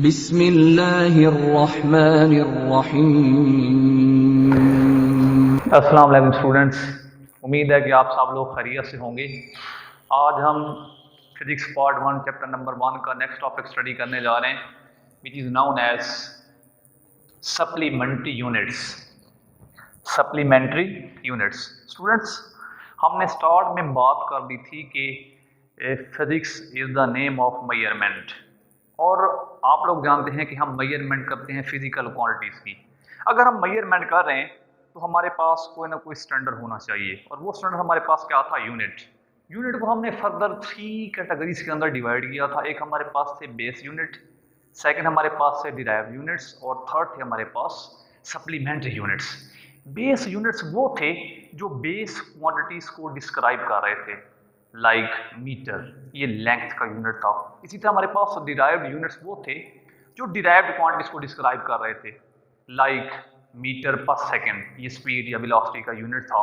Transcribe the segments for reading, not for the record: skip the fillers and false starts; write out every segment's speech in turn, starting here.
बिस्मिल्लाहिर्रहमानिर्रहीम। अस्सलाम वालेकुम स्टूडेंट्स, उम्मीद है कि आप सब लोग खैरियत से होंगे। आज हम फिजिक्स पार्ट 1 चैप्टर नंबर 1 का नेक्स्ट टॉपिक स्टडी करने जा रहे हैं, which is known as supplementary units. Supplementary units students, हमने स्टार्ट में बात कर दी थी कि physics is the name of measurement, और आप लोग जानते हैं कि हम मेजरमेंट करते हैं फिजिकल क्वांटिटीज़ की। अगर हम मेजरमेंट कर रहे हैं तो हमारे पास कोई ना कोई स्टैंडर्ड होना चाहिए, और वो स्टैंडर्ड हमारे पास क्या था? यूनिट। यूनिट को हमने फर्दर 3 कैटेगरीज के अंदर डिवाइड किया था। एक हमारे पास थे बेस यूनिट, सेकंड हमारे पास थे डिराइव्ड यूनिट्स, और थर्ड थे हमारे पास सप्लीमेंट्री यूनिट्स। बेस यूनिट्स वो थे जो बेस क्वांटिटीज को डिस्क्राइब कर रहे थे, लाइक मीटर, ये लेंथ का यूनिट था। इसी तरह हमारे पास डिराइव्ड यूनिट्स वो थे जो डिराइव्ड क्वांटिटीज को डिस्क्राइब कर रहे थे, लाइक मीटर पर सेकंड, ये स्पीड या वेलोसिटी का यूनिट था।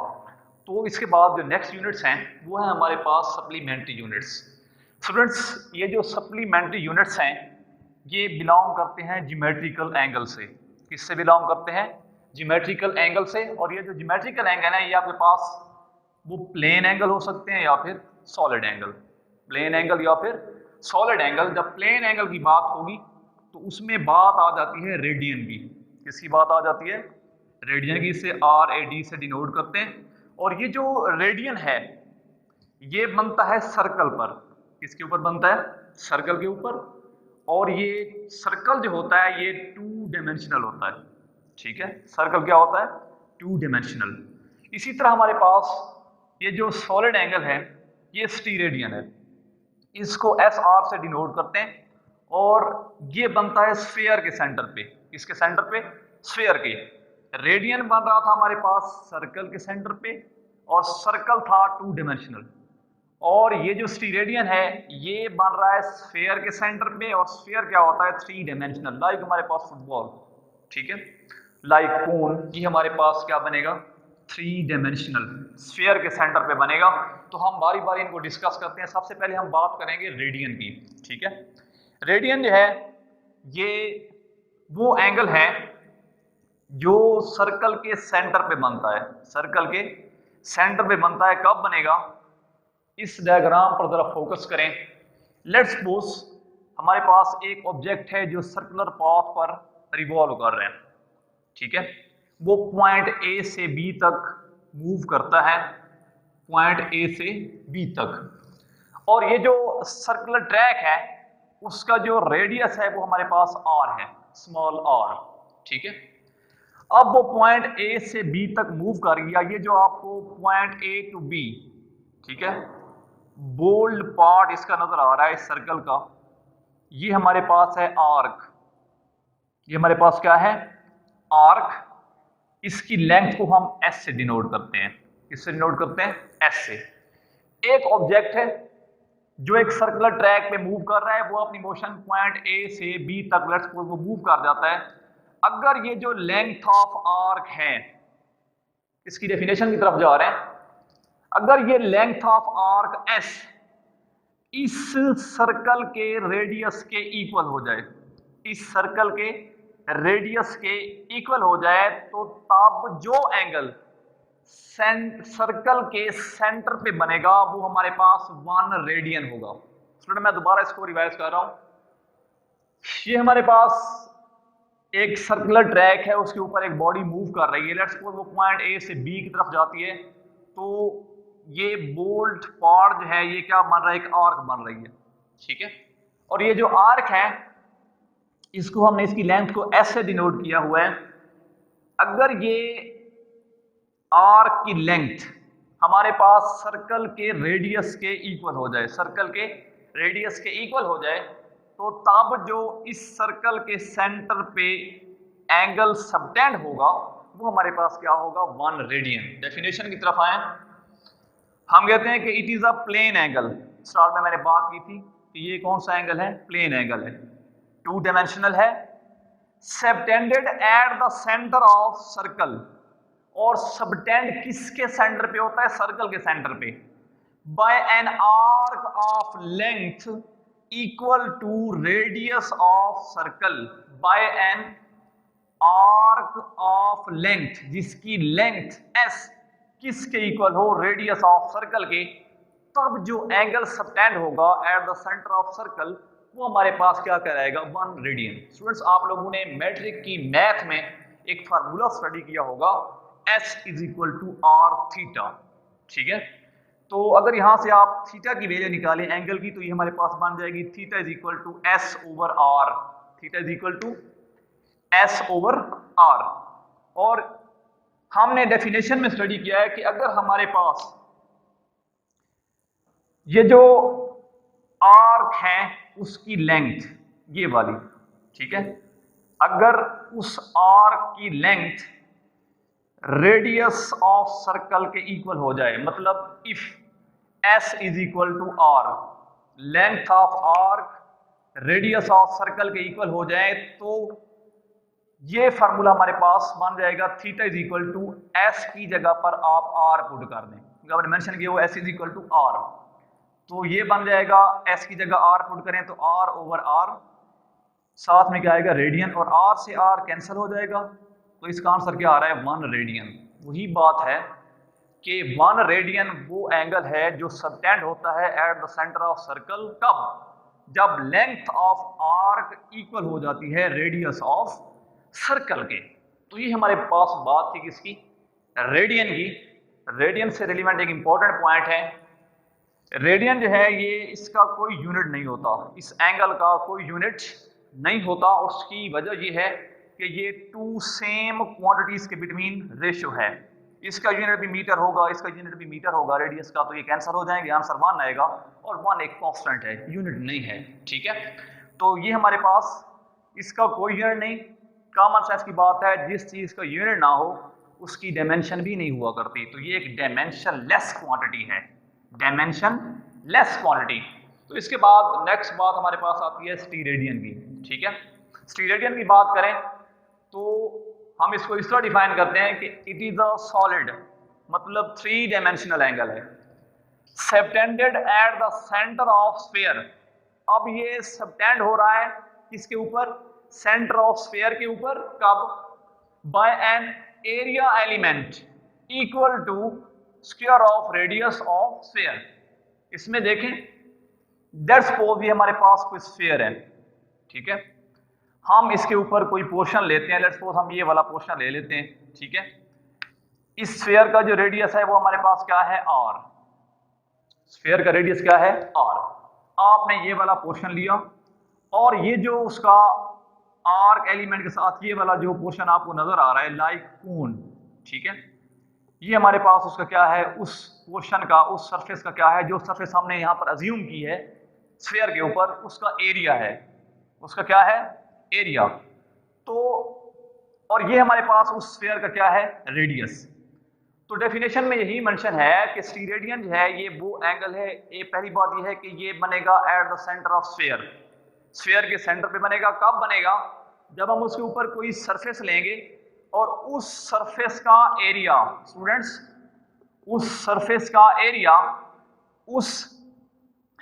तो इसके बाद जो नेक्स्ट यूनिट्स हैं वो हैं हमारे पास सप्लीमेंट्री यूनिट्स। स्टूडेंट्स, ये जो सप्लीमेंट्री यूनिट्स हैं ये बिलोंग करते हैं ज्योमेट्रिकल एंगल से। किससे बिलोंग करते हैं? ज्योमेट्रिकल एंगल से। और ये जो ज्योमेट्रिकल एंगल है ये आपके पास वो प्लेन एंगल हो सकते हैं या फिर सॉलिड एंगल। प्लेन एंगल या फिर सॉलिड एंगल। जब प्लेन एंगल की बात होगी तो उसमें बात आ जाती है रेडियन की। किसकी बात आ जाती है? रेडियन की। इसे RAD से डिनोट करते हैं। और ये जो रेडियन है ये बनता है सर्कल पर। किसके ऊपर बनता है? सर्कल के ऊपर। और ये सर्कल जो होता है ये 2 डायमेंशनल होता है। ठीक है, सर्कल क्या होता है? 2 डायमेंशनल। इसी तरह हमारे पास ये जो सॉलिड एंगल है ये स्टीरेडियन है, इसको SR से डिनोट करते हैं। और ये बनता है स्फीयर के सेंटर पे। किसके सेंटर पे? स्फीयर के। रेडियन बन रहा था हमारे पास सर्कल के सेंटर पे, और सर्कल था 2 डायमेंशनल। और ये जो स्टीरेडियन है ये बन रहा है स्फीयर के सेंटर पे, और स्फीयर क्या होता है? 3 डायमेंशनल, लाइक हमारे पास फुटबॉल। ठीक है, लाइक कोन, ये हमारे पास क्या बनेगा? 3 डायमेंशनल स्फीयर के सेंटर पे बनेगा। तो हम बारी बारी इनको डिस्कस करते हैं। सबसे पहले हम बात करेंगे रेडियन की। ठीक है, रेडियन जो है ये वो एंगल है जो सर्कल के सेंटर पे बनता है। सर्कल के सेंटर पे बनता है। कब बनेगा? इस डायग्राम पर जरा फोकस करें। लेट्स सपोज हमारे पास एक ऑब्जेक्ट है जो सर्कुलर पाथ पर रिवॉल्व कर रहे हैं। ठीक है, वो पॉइंट A से B तक मूव करता है, पॉइंट A से B तक। और ये जो सर्कुलर ट्रैक है उसका जो रेडियस है वो हमारे पास R है, स्मॉल r। ठीक है, अब वो पॉइंट A से B तक मूव कर गया। ये जो आपको पॉइंट A to B, ठीक है, बोल्ड पार्ट इसका नजर आ रहा है इस सर्कल का, ये हमारे पास है आर्क। ये हमारे पास क्या है? आर्क। इसकी लेंथ को हम S से डिनोट करते हैं। किससे डिनोट करते हैं? S से। एक ऑब्जेक्ट है जो एक सर्कुलर ट्रैक पे मूव कर रहा है, वो अपनी मोशन पॉइंट A से B तक लेट्स सपोज वो मूव कर जाता है। अगर ये जो लेंथ ऑफ आर्क है, इसकी डेफिनेशन की तरफ जा रहे हैं, अगर ये लेंथ ऑफ आर्क S इस सर्कल के रेडियस के इक्वल हो जाए, इस सर्कल के रेडियस के इक्वल हो जाए, तो तब जो एंगल सर्कल के सेंटर पे बनेगा वो हमारे पास 1 रेडियन होगा। स्टूडेंट, मैं दोबारा इसको रिवाइज कर रहा हूं। ये हमारे पास एक सर्कुलर ट्रैक है, उसके ऊपर एक बॉडी मूव कर रही है। लेट्स सपोज वो पॉइंट A से B की तरफ जाती है, तो ये बोल्ट पार्ट जो है ये क्या बन रहा है? एक आर्क बन रही है। ठीक है, और ये जो आर्क है इसको हमने इसकी लेंथ को S से डिनोट किया हुआ है। अगर ये आर्क की लेंथ हमारे पास सर्कल के रेडियस के इक्वल हो जाए, सर्कल के रेडियस के इक्वल हो जाए, तो तब जो इस सर्कल के सेंटर पे एंगल सबटेंड होगा वो हमारे पास क्या होगा? 1 रेडियन। डेफिनेशन की तरफ आए, हम कहते हैं कि it is a plane angle. Start में मैंने बात की थी कि ये कौन सा एंगल है? प्लेन एंगल है, 2 डायमेंशनल है, subtended at the centre of circle. और सबटेंड किसके सेंटर पे होता है? सर्कल के सेंटर पे। By an arc of length equal to radius of circle by an arc of length, जिसकी लेंथ s किसके इक्वल हो, रेडियस ऑफ सर्कल के, तब जो एंगल सबटेंड होगा at the centre of circle वो हमारे पास क्या कहलाएगा, 1 रेडियन। स्टूडेंट्स, आप लोगों ने मैट्रिक की मैथ में एक फार्मूला स्टडी किया होगा, s is equal to r theta. ठीक है, तो अगर यहां से आप थीटा की वैल्यू निकालें एंगल की, तो ये हमारे पास बन जाएगी theta is equal to s over r, theta is equal to s over r. और हमने डेफिनेशन में स्टडी किया है कि अगर हमारे पास ये जो आर्क है उसकी लेंथ ये वाली, ठीक है, अगर उस आर्क की लेंथ रेडियस ऑफ सर्कल के इक्वल हो जाए, मतलब if s is equal to r, length of arc radius of circle के इक्वल हो जाए, तो ये फार्मूला हमारे पास बन जाएगा theta is equal to s की जगह पर आप r पुट कर दें, हमने मेंशन किया वो s is equal to r, तो ये बन जाएगा s की जगह r पुट करें तो r ओवर r, साथ में क्या आएगा रेडियन, और r से r कैंसिल हो जाएगा, तो इसका आंसर क्या आ रहा है 1 रेडियन। वही बात है कि 1 रेडियन वो एंगल है जो सबटेंड होता है eight the centre of circle, कब, जब लेंथ ऑफ आर्क इक्वल हो जाती है रेडियस ऑफ सर्कल के। तो ये हमारे पास बात थी किसकी, रेडियन की। रेडियन से रिलेवेंट एक इंपॉर्टेंट पॉइंट है, रेडियन जो है ये इसका कोई यूनिट नहीं होता, इस एंगल का कोई यूनिट नहीं होता। उसकी वजह ये है कि ये 2 सेम क्वांटिटीज के बिटवीन रेशियो है, इसका यूनिट भी मीटर होगा, इसका यूनिट भी मीटर होगा रेडियस का, तो ये कैंसिल हो जाएंगे, आंसर 1 आएगा, और 1 एक कांस्टेंट है, यूनिट नहीं है। ठीक है, तो ये हमारे पास इसका कोई यूनिट नहीं, कॉमन सेंस की बात है, जिस चीज का यूनिट ना हो उसकी डायमेंशन भी नहीं हुआ करती, तो ये एक डायमेंशन लेस क्वांटिटी है, डायमेंशन लेस क्वांटिटी। तो इसके बाद नेक्स्ट बात हमारे पास आती है स्टीरेडियन की। ठीक है, स्टीरेडियन की बात करें तो हम इसको इस तरह डिफाइन करते हैं कि इट इज अ सॉलिड, मतलब 3 डायमेंशनल एंगल है, subtended at the centre of sphere. अब ये सबटेंड हो रहा है किसके ऊपर, सेंटर ऑफ स्फीयर के ऊपर, कब, by an area element equal to square of radius of sphere. इसमें देखें, लेट्स सपोज ये हमारे पास कोई स्फीयर है, ठीक है, हम इसके ऊपर कोई पोर्शन लेते हैं, लेट्स सपोज हम ये वाला पोर्शन ले लेते हैं, ठीक है, इस स्फीयर का जो रेडियस है वो हमारे पास क्या है, r, स्फीयर का रेडियस क्या है, r। आपने ये वाला पोर्शन लिया और ये जो उसका आर्क एलिमेंट के साथ ये वाला जो पोर्शन आपको नजर आ रहा है लाइक कोन, ठीक है, ये हमारे पास उसका क्या है, उस पोर्शन का, उस सरफेस का क्या है, जो सरफेस हमने यहाँ पर अज्यूम की है स्फीयर के ऊपर, उसका एरिया है, उसका क्या है, एरिया। तो और ये हमारे पास उस स्फीयर का क्या है, रेडियस। तो डेफिनेशन में यही मेंशन है कि स्टीरेडियन जो है ये वो एंगल है, ये पहली बात ये है कि ये बनेगा eight the centre of sphere, sphere के सेंटर पे बनेगा। कब बनेगा, जब हम उसके ऊपर कोई सरफेस लेंगे और उस सरफेस का एरिया, स्टूडेंट्स, उस सरफेस का एरिया उस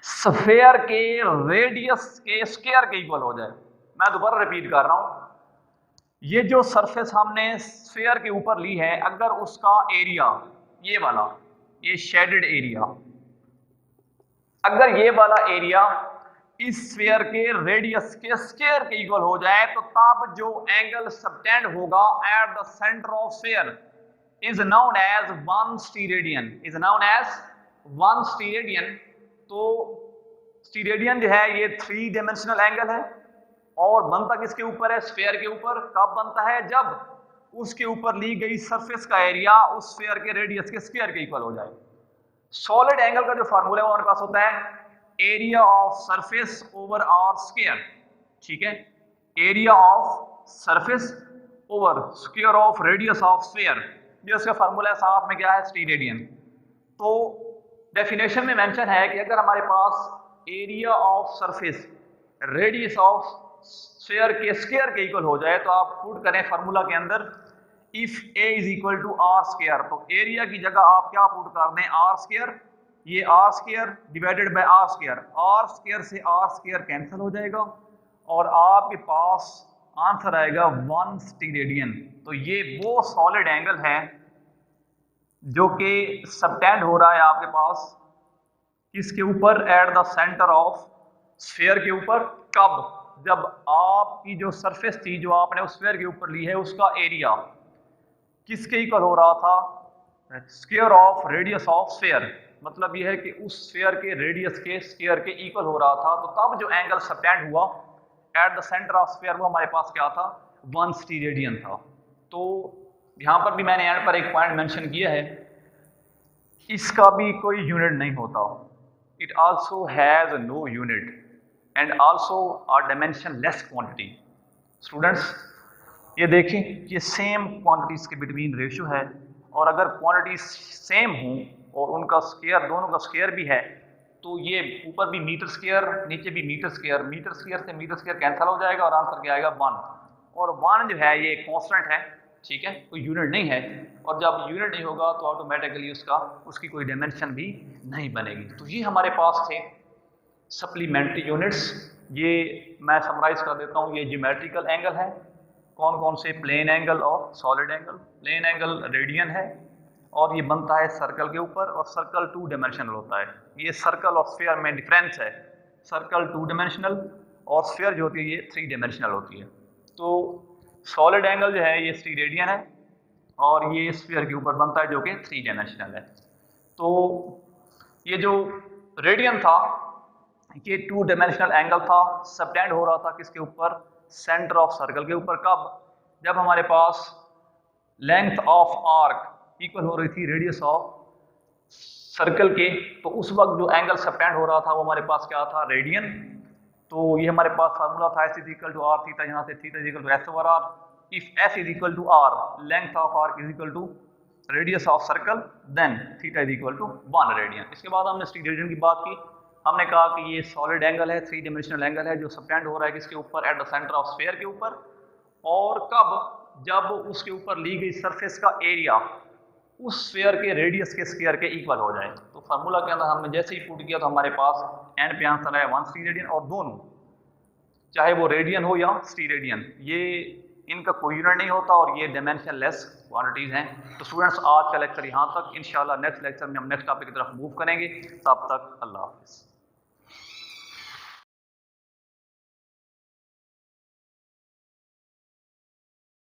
स्फीयर के रेडियस के स्क्वायर के इक्वल हो जाए। मैं दोबारा रिपीट कर रहा हूं, ये जो सरफेस हमने स्फीयर के ऊपर ली है, अगर उसका एरिया ये वाला, ये शेडेड एरिया, अगर ये वाला एरिया इस स्फीयर के रेडियस के स्क्वायर के इक्वल हो जाए, तो तब जो एंगल सबटेंड होगा at the centre of sphere is known as 1 steradian, is known as 1 steradian. तो स्टीरेडियन जो है ये 3 डायमेंशनल एंगल है और बनता किसके ऊपर है, स्फीयर के ऊपर। कब बनता है, जब उसके ऊपर ली गई सरफेस का एरिया उस स्फीयर के रेडियस के स्क्वायर के इक्वल हो जाए। सॉलिड एंगल का जो फार्मूला है वो हमारे पास होता है area of surface over r square, ठीक है, area of surface over square of radius of sphere, ये उसका फार्मूला है, साथ में क्या है, स्टीरेडियन। तो डेफिनेशन में मेंशन है कि अगर हमारे पास area of surface radius of sphere के स्क्वायर के इक्वल हो जाए, तो आप पुट करें फार्मूला के अंदर if a is equal to R square, तो एरिया की जगह आप क्या पुट कर दें, आर स्क्वायर, ये R square divided by R square से आर स्क्वायर कैंसिल हो जाएगा और आपके पास आंसर आएगा 1 स्टीरेडियन। तो ये वो सॉलिड एंगल है जो कि सबटेंड हो रहा है आपके पास किसके ऊपर, eight the centre of sphere के ऊपर। कब, जब आपकी जो सरफेस थी जो आपने उस स्फीयर के ऊपर ली है उसका एरिया किसके इक्वल हो रहा था, square of radius of sphere. मतलब यह है कि उस स्फीयर के रेडियस के स्क्वायर के इक्वल हो रहा था। तो तब जो एंगल सबटेंड हुआ eight the centre of sphere वो हमारे पास क्या था, 1 स्टीरेडियन था। तो यहां पर भी मैंने एंड पर एक पॉइंट मेंशन किया है, इसका भी कोई यूनिट नहीं होता। It also has no unit and also a dimensionless quantity. Students ये देखें, ये सेम क्वांटिटीज के बिटवीन रेशियो है और अगर क्वांटिटीज सेम हों और उनका स्क्वायर, दोनों का स्क्वायर भी है, तो ये ऊपर भी मीटर स्क्वायर नीचे भी मीटर स्क्वायर से मीटर स्क्वायर कैंसिल हो जाएगा और आंसर क्या आएगा 1। और 1 जो है ये कांस्टेंट है, ठीक है, कोई यूनिट नहीं है। और जब यूनिट नहीं होगा तो ऑटोमेटिकली उसकी कोई डायमेंशन भी नहीं बनेगी। तो ये हमारे पास थे सप्लीमेंट्री यूनिट्स। ये मैं समराइज कर देता हूँ, ये ज्योमेट्रिकल एंगल है, कौन कौन से, प्लेन एंगल और solid angle. Plane angle radian है और ये बनता है सर्कल के ऊपर और सर्कल 2 डायमेंशनल होता है। ये सर्कल और स्फीयर में डिफरेंस है, सर्कल 2 डायमेंशनल और स्फीयर जो होती है ये 3 डायमेंशनल होती है। तो सॉलिड एंगल जो है ये स्टीरेडियन है और ये स्फीयर के ऊपर बनता है जो कि 3 डायमेंशनल है। तो ये जो रेडियन था ये 2 डायमेंशनल एंगल था, सबटेंड हो रहा था किसके ऊपर, सेंटर ऑफ सर्कल के ऊपर। कब, जब हमारे पास लेंथ ऑफ आर्क इक्वल हो रही थी रेडियस ऑफ सर्कल के, तो उस वक्त जो एंगल सबटेंड हो रहा था वो हमारे पास क्या था, रेडियन। तो ये हमारे पास फार्मूला था S is equal to r theta, यहाँ से theta is equal to s over r. If S is equal to r, length of arc is equal to radius of circle, then theta is equal to 1 radian. इसके बाद हमने स्टीरेडियन की बात की, हमने कहा कि ये सॉलिड एंगल है, 3 डायमेंशनल एंगल है जो सबटेंड हो रहा है किसके ऊपर, eight the centre of sphere के ऊपर। और कब, जब उसके ऊपर ली गई सरफेस का एरिया उस स्फीयर के रेडियस के स्क्वायर के इक्वल हो जाए। तो फार्मूला के अंदर हमने जैसे ही पुट किया तो हमारे पास एंड पे आंसर आया 1 स्टीरेडियन। और दोनों चाहे वो रेडियन हो या स्टीरेडियन, ये इनका कोई यूनिट नहीं होता और ये डायमेंशन लेस क्वांटिटीज हैं। तो स्टूडेंट्स आज का लेक्चर यहाँ तक, इंशाल्लाह नेक्स्ट लेक्चर में हम नेक्स्ट टॉपिक की तरफ मूव करेंगे। तब तक अल्लाह हाफिज़।